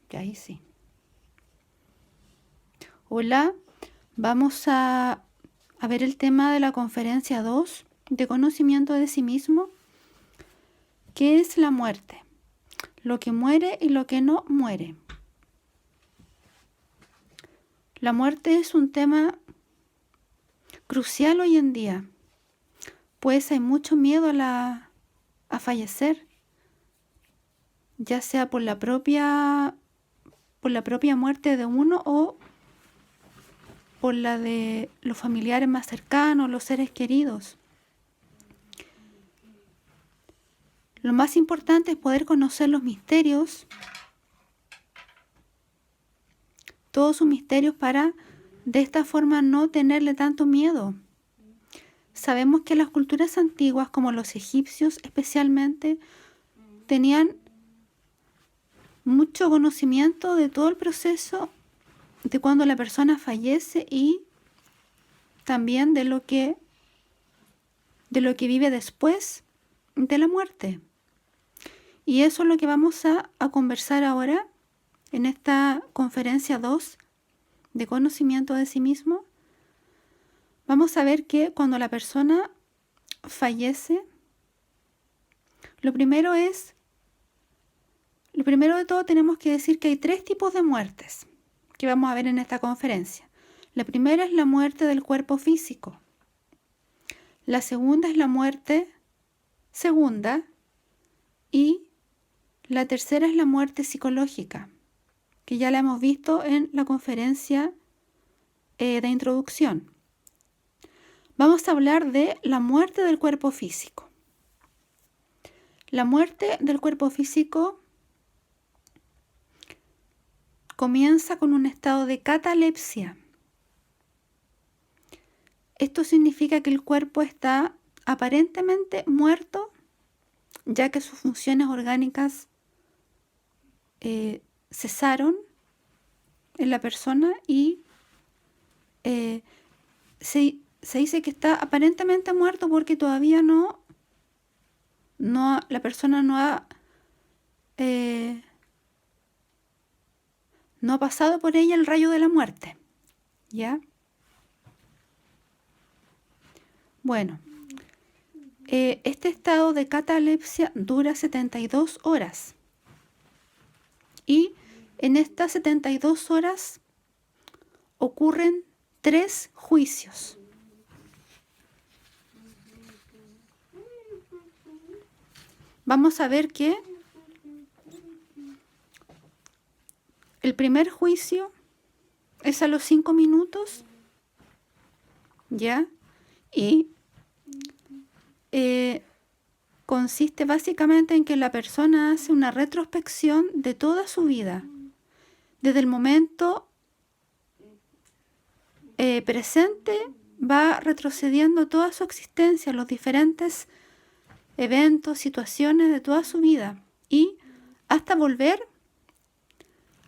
Que ahí sí. Hola, vamos a ver el tema de la conferencia 2 de conocimiento de sí mismo. ¿Qué es la muerte? Lo que muere y lo que no muere. La muerte es un tema crucial hoy en día, pues hay mucho miedo a fallecer, ya sea por la propia muerte de uno o por la de los familiares más cercanos, los seres queridos. Lo más importante es poder conocer los misterios, todos sus misterios, para de esta forma no tenerle tanto miedo. Sabemos que las culturas antiguas, como los egipcios especialmente, tenían mucho conocimiento de todo el proceso de cuando la persona fallece y también de lo que vive después de la muerte. Y eso es lo que vamos a conversar ahora en esta conferencia 2 de conocimiento de sí mismo. Vamos a ver que cuando la persona fallece, lo primero de todo tenemos que decir que hay 3 tipos de muertes que vamos a ver en esta conferencia. La primera es la muerte del cuerpo físico. La segunda es la muerte segunda y la tercera es la muerte psicológica, que ya la hemos visto en la conferencia de introducción. Vamos a hablar de la muerte del cuerpo físico. La muerte del cuerpo físico comienza con un estado de catalepsia. Esto significa que el cuerpo está aparentemente muerto, ya que sus funciones orgánicas cesaron en la persona y se dice que está aparentemente muerto porque todavía la persona no ha pasado por ella el rayo de la muerte. ¿Ya? Bueno, este estado de catalepsia dura 72 horas. Y en estas 72 horas ocurren 3 juicios. Vamos a ver que el primer juicio es a los 5 minutos, ¿ya? Y consiste básicamente en que la persona hace una retrospección de toda su vida, desde el momento presente va retrocediendo toda su existencia, los diferentes eventos, situaciones de toda su vida, y hasta volver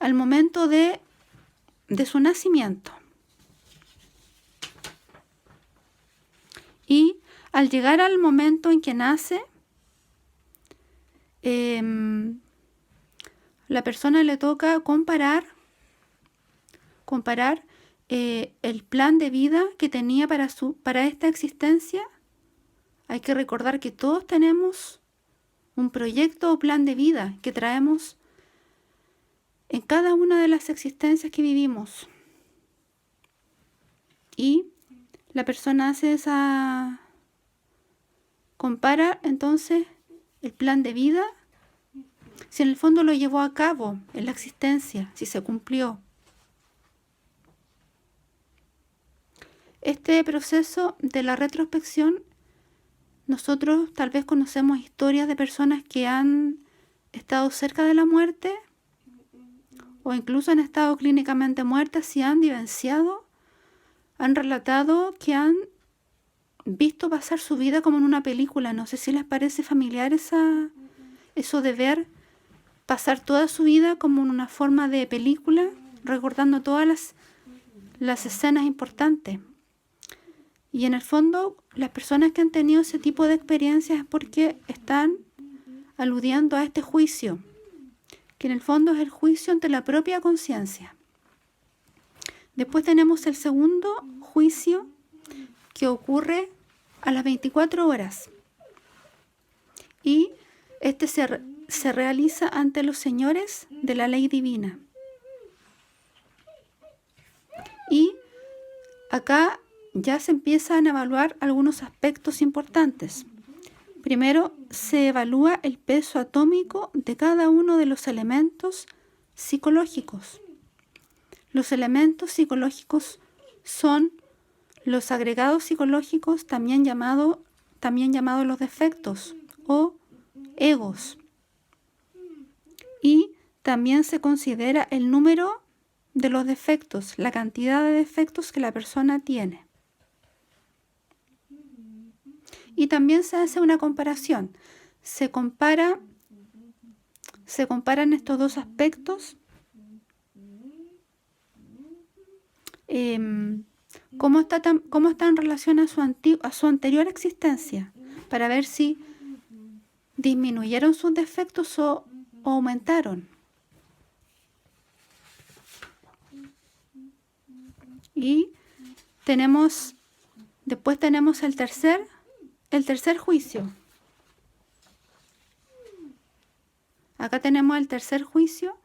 al momento de su nacimiento. Y al llegar al momento en que nace, la persona le toca comparar el plan de vida que tenía para esta existencia. Hay que recordar que todos tenemos un proyecto o plan de vida que traemos en cada una de las existencias que vivimos. Y la persona compara entonces el plan de vida, si en el fondo lo llevó a cabo en la existencia, si se cumplió. Este proceso de la retrospección, nosotros tal vez conocemos historias de personas que han estado cerca de la muerte o incluso han estado clínicamente muertas y han vivenciado, han relatado que han visto pasar su vida como en una película. No sé si les parece familiar eso de ver pasar toda su vida como en una forma de película, recordando todas las escenas importantes. Y en el fondo, las personas que han tenido ese tipo de experiencias es porque están aludiendo a este juicio que en el fondo es el juicio ante la propia conciencia. Después tenemos el segundo juicio, que ocurre a las 24 horas. Y este se realiza ante los señores de la ley divina. Y acá ya se empiezan a evaluar algunos aspectos importantes. Primero, se evalúa el peso atómico de cada uno de los elementos psicológicos. Los elementos psicológicos son los agregados psicológicos, también llamados los defectos o egos. Y también se considera el número de los defectos, la cantidad de defectos que la persona tiene. Y también se hace una comparación. Se comparan estos dos aspectos, cómo está en relación a su anterior existencia, para ver si disminuyeron sus defectos o aumentaron. Y después tenemos el tercer juicio. Acá tenemos el tercer juicio,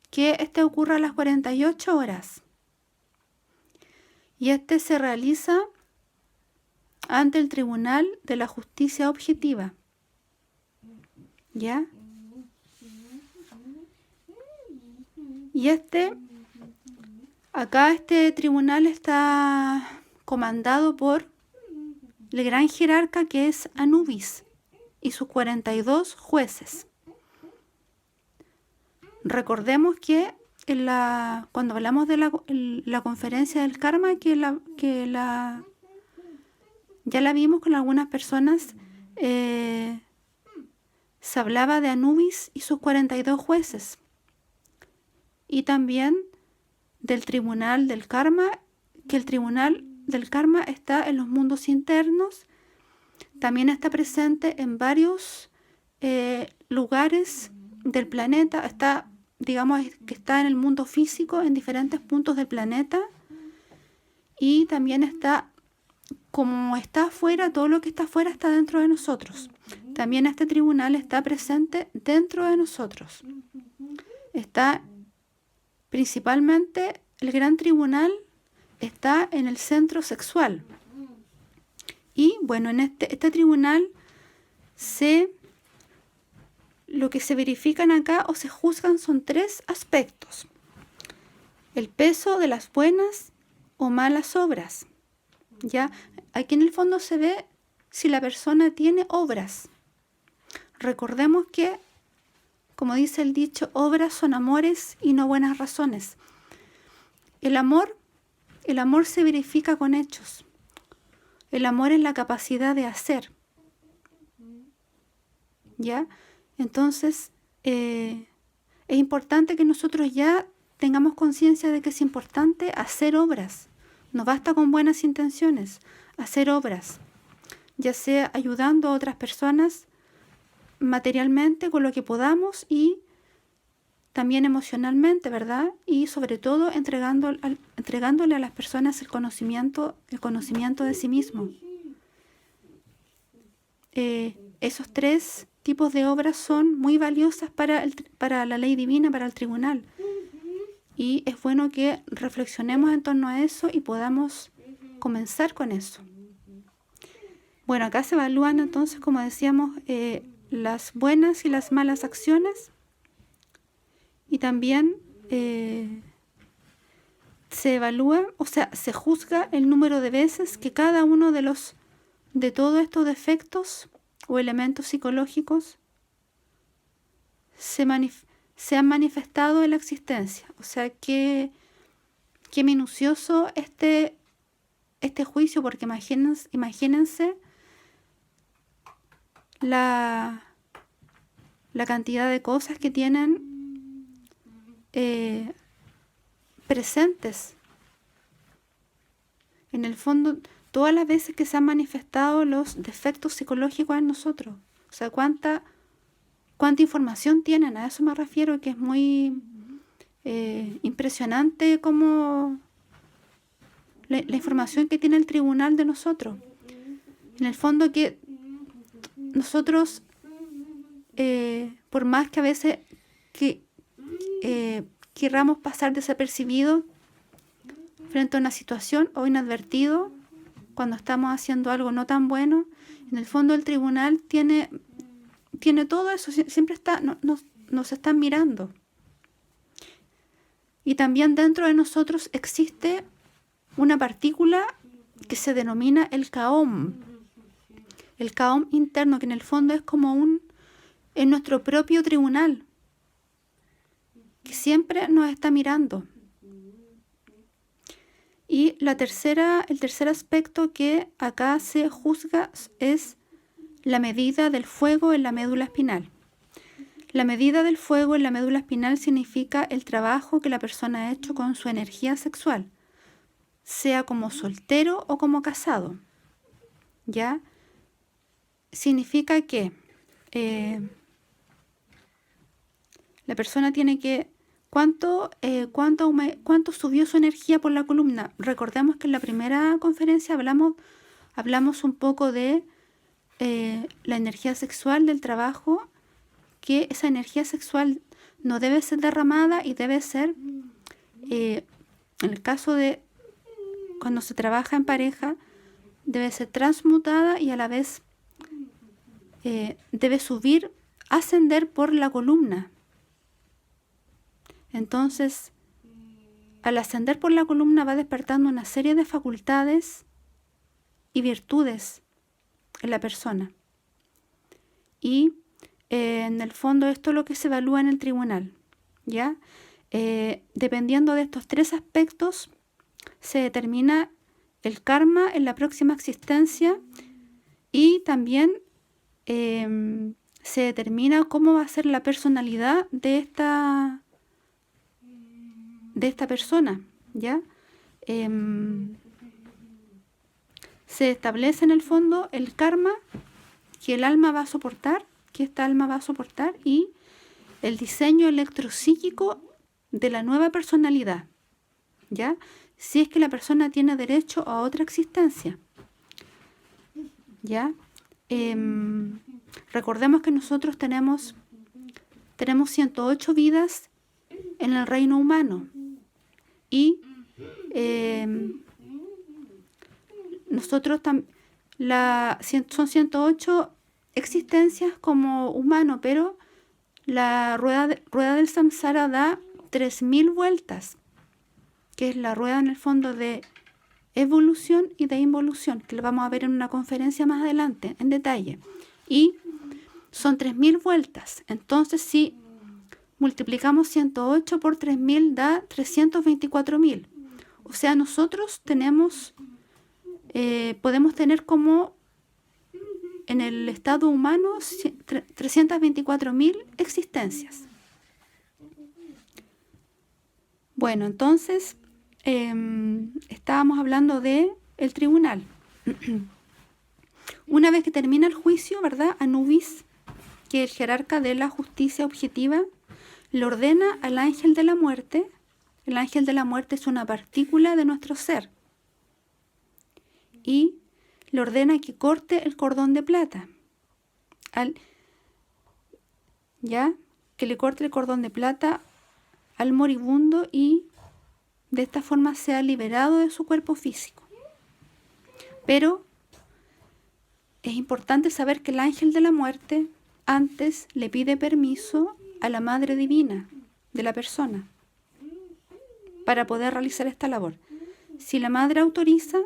que ocurre a las 48 horas. Y se realiza ante el Tribunal de la Justicia Objetiva. ¿Ya? Y acá este tribunal está comandado por el gran jerarca, que es Anubis, y sus 42 jueces. Recordemos que cuando hablamos de la conferencia del karma, ya la vimos con algunas personas, se hablaba de Anubis y sus 42 jueces. Y también del tribunal del karma, que el tribunal del karma está en los mundos internos, también está presente en varios lugares del planeta, está en el mundo físico, en diferentes puntos del planeta, y también como está afuera, todo lo que está afuera está dentro de nosotros. También este tribunal está presente dentro de nosotros. Está principalmente, el gran tribunal está en el centro sexual. Y bueno, en este tribunal lo que se verifican acá o se juzgan son 3 aspectos. El peso de las buenas o malas obras. ¿Ya? Aquí en el fondo se ve si la persona tiene obras. Recordemos que, como dice el dicho, obras son amores y no buenas razones. El amor se verifica con hechos. El amor es la capacidad de hacer. ¿Ya? Entonces, es importante que nosotros ya tengamos conciencia de que es importante hacer obras. No basta con buenas intenciones, hacer obras, ya sea ayudando a otras personas materialmente con lo que podamos y también emocionalmente, ¿verdad? Y sobre todo entregándole a las personas el conocimiento de sí mismo. Esos 3 tipos de obras son muy valiosas para la ley divina, para el tribunal. Y es bueno que reflexionemos en torno a eso y podamos comenzar con eso. Bueno, acá se evalúan entonces, como decíamos, las buenas y las malas acciones. Y también se evalúa, se juzga el número de veces que cada uno de todos estos defectos o elementos psicológicos se han manifestado en la existencia. O sea, qué minucioso este juicio, porque imagínense la cantidad de cosas que tienen presentes. En el fondo, todas las veces que se han manifestado los defectos psicológicos en nosotros. O sea, cuánta información tienen. A eso me refiero, que es muy impresionante como la información que tiene el tribunal de nosotros. En el fondo que nosotros, por más que a veces querramos pasar desapercibido frente a una situación o inadvertido cuando estamos haciendo algo no tan bueno, en el fondo el tribunal tiene todo eso, siempre nos están mirando. Y también dentro de nosotros existe una partícula que se denomina el Kaom interno, que en el fondo es como es nuestro propio tribunal, que siempre nos está mirando. Y el tercer aspecto que acá se juzga es la medida del fuego en la médula espinal. La medida del fuego en la médula espinal significa el trabajo que la persona ha hecho con su energía sexual, sea como soltero o como casado. ¿Ya? Significa que la persona tiene que... ¿Cuánto subió su energía por la columna? Recordemos que en la primera conferencia hablamos un poco de la energía sexual del trabajo, que esa energía sexual no debe ser derramada y debe ser, en el caso de cuando se trabaja en pareja, debe ser transmutada y a la vez debe ascender por la columna. Entonces, al ascender por la columna va despertando una serie de facultades y virtudes en la persona. Y en el fondo esto es lo que se evalúa en el tribunal, ¿ya? Dependiendo de estos tres aspectos, se determina el karma en la próxima existencia y también se determina cómo va a ser la personalidad de esta persona, ¿ya? Se establece en el fondo el karma que esta alma va a soportar y el diseño electropsíquico de la nueva personalidad, ¿ya? Si es que la persona tiene derecho a otra existencia, ¿ya? Recordemos que nosotros tenemos 108 vidas en el reino humano y nosotros son 108 existencias como humano, pero la rueda del samsara da 3000 vueltas, que es la rueda en el fondo de evolución y de involución, que lo vamos a ver en una conferencia más adelante en detalle, y son 3000 vueltas. Entonces si multiplicamos 108 por 3000 da 324.000. O sea, nosotros podemos tener como en el estado humano 324.000 existencias. Bueno, entonces estábamos hablando de el tribunal. Una vez que termina el juicio, ¿verdad? Anubis, que es el jerarca de la justicia objetiva, le ordena al ángel de la muerte. El ángel de la muerte es una partícula de nuestro ser. Y le ordena que corte el cordón de plata. Que le corte el cordón de plata al moribundo y de esta forma sea liberado de su cuerpo físico. Pero es importante saber que el ángel de la muerte antes le pide permiso a la Madre Divina de la persona para poder realizar esta labor. Si la madre autoriza,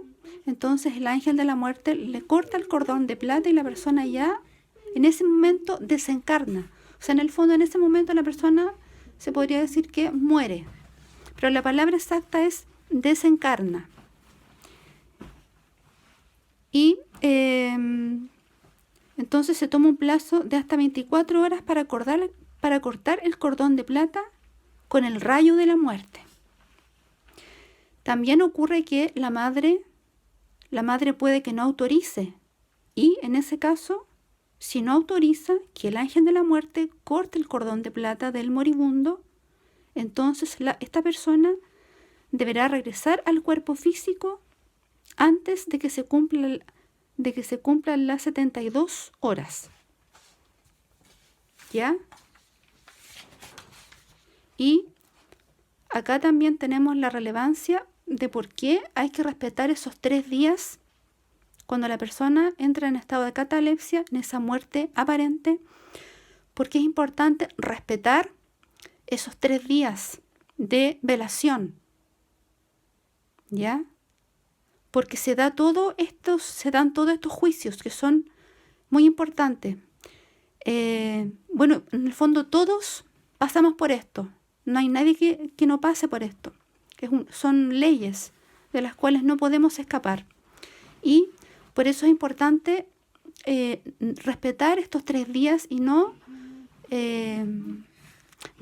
entonces el ángel de la muerte le corta el cordón de plata y la persona ya en ese momento desencarna. O sea, en el fondo en ese momento la persona se podría decir que muere, pero la palabra exacta es desencarna. Y entonces se toma un plazo de hasta 24 horas para cortar el cordón de plata con el rayo de la muerte. También ocurre que la madre puede que no autorice y en ese caso si no autoriza que el ángel de la muerte corte el cordón de plata del moribundo, entonces esta persona deberá regresar al cuerpo físico antes de que se cumplan las 72 horas. ¿Ya? Y acá también tenemos la relevancia de por qué hay que respetar esos 3 días cuando la persona entra en estado de catalepsia, en esa muerte aparente, porque es importante respetar esos 3 días de velación. ¿Ya? Porque se dan todos estos juicios que son muy importantes. Bueno, en el fondo todos pasamos por esto. No hay nadie que no pase por esto. Son leyes de las cuales no podemos escapar. Y por eso es importante respetar estos 3 días y no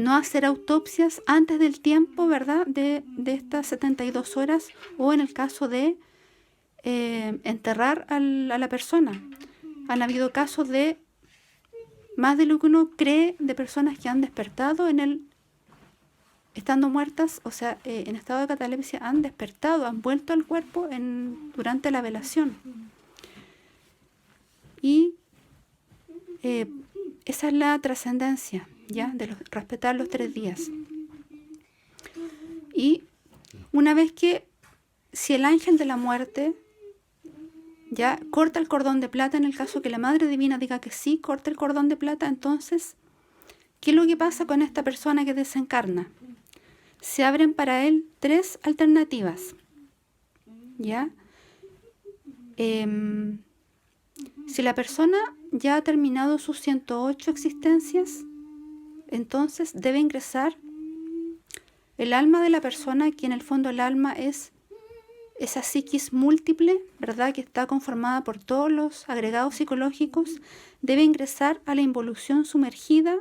hacer autopsias antes del tiempo, ¿verdad? De estas 72 horas, o en el caso de enterrar a la persona. Han habido casos de más de lo que uno cree, de personas que han despertado estando muertas, o sea, en estado de catalepsia, han despertado, han vuelto al cuerpo durante la velación. Y esa es la trascendencia, ¿ya? De respetar los 3 días. Y una vez que, si el ángel de la muerte ya corta el cordón de plata, en el caso que la Madre Divina diga que sí, corta el cordón de plata, entonces, ¿qué es lo que pasa con esta persona que desencarna? Se abren para él 3 alternativas, ¿ya? Si la persona ya ha terminado sus 108 existencias, entonces debe ingresar el alma de la persona, que en el fondo el alma es esa psiquis múltiple, ¿verdad?, que está conformada por todos los agregados psicológicos, debe ingresar a la involución sumergida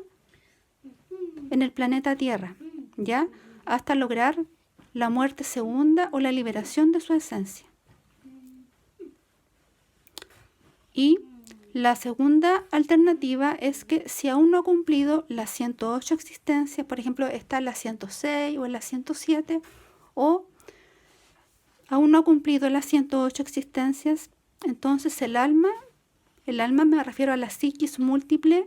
en el planeta Tierra, ¿ya?, hasta lograr la muerte segunda o la liberación de su esencia. Y la segunda alternativa es que si aún no ha cumplido las 108 existencias, por ejemplo, está en la 106 o en la 107, o aún no ha cumplido las 108 existencias, entonces el alma me refiero a la psiquis múltiple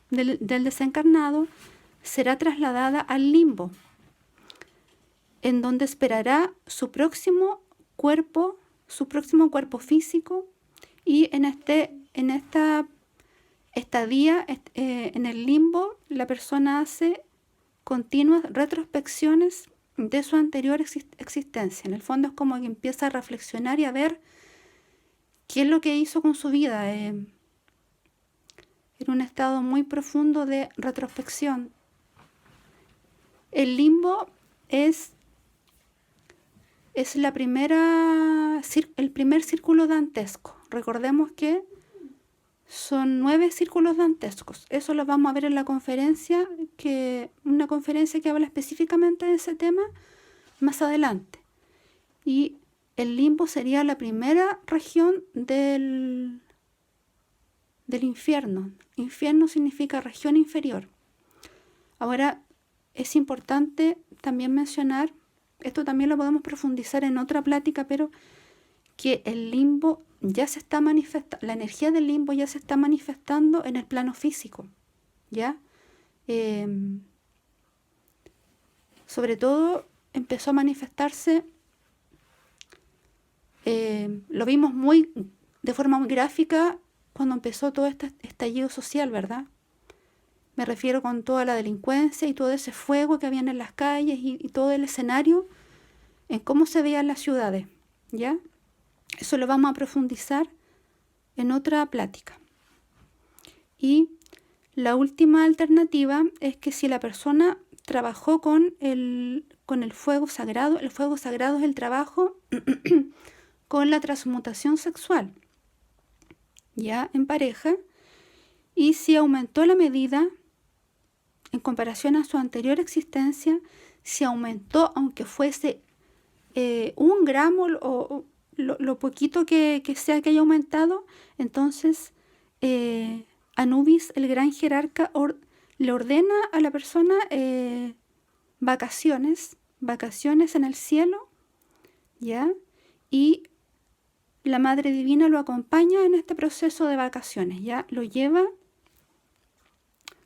del desencarnado, será trasladada al limbo, en donde esperará su próximo cuerpo físico, y en esta estadía en el limbo, la persona hace continuas retrospecciones de su anterior existencia. En el fondo es como que empieza a reflexionar y a ver qué es lo que hizo con su vida, en un estado muy profundo de retrospección. El limbo es el primer círculo dantesco. Recordemos que son 9 círculos dantescos. Eso lo vamos a ver en la conferencia, una conferencia que habla específicamente de ese tema más adelante. Y el limbo sería la primera región del infierno. Infierno significa región inferior. Ahora, es importante también mencionar, esto también lo podemos profundizar en otra plática, pero que el limbo ya se está manifestando, la energía del limbo ya se está manifestando en el plano físico, ¿ya? Sobre todo empezó a manifestarse, lo vimos de forma muy gráfica cuando empezó todo este estallido social, ¿verdad? Me refiero con toda la delincuencia y todo ese fuego que habían en las calles y todo el escenario en cómo se veían las ciudades, ¿ya? Eso lo vamos a profundizar en otra plática. Y la última alternativa es que si la persona trabajó con el fuego sagrado es el trabajo con la transmutación sexual, ya en pareja, y si aumentó la medida en comparación a su anterior existencia, si aumentó, aunque fuese 1 gramo o lo poquito que sea que haya aumentado, entonces Anubis, el gran jerarca, le ordena a la persona vacaciones en el cielo, ¿ya? Y la Madre Divina lo acompaña en este proceso de vacaciones, ¿ya? Lo lleva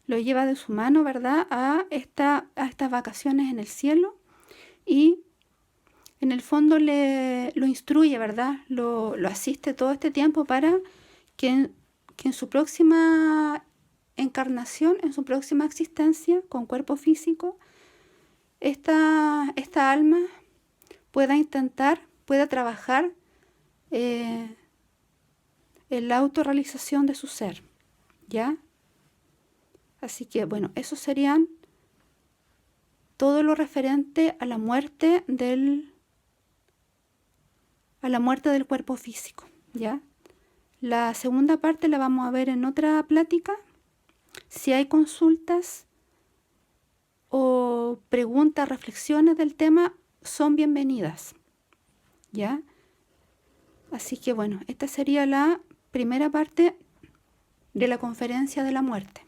de su mano, ¿verdad?, a estas vacaciones en el cielo, y en el fondo lo instruye, ¿verdad? Lo asiste todo este tiempo para que en su próxima encarnación, en su próxima existencia con cuerpo físico, esta alma pueda trabajar en la autorrealización de su ser, ¿ya? Así que, bueno, eso serían todo lo referente a la muerte del cuerpo físico, ¿ya? La segunda parte la vamos a ver en otra plática. Si hay consultas o preguntas, reflexiones del tema, son bienvenidas, ¿ya? Así que bueno, esta sería la primera parte de la conferencia de la muerte.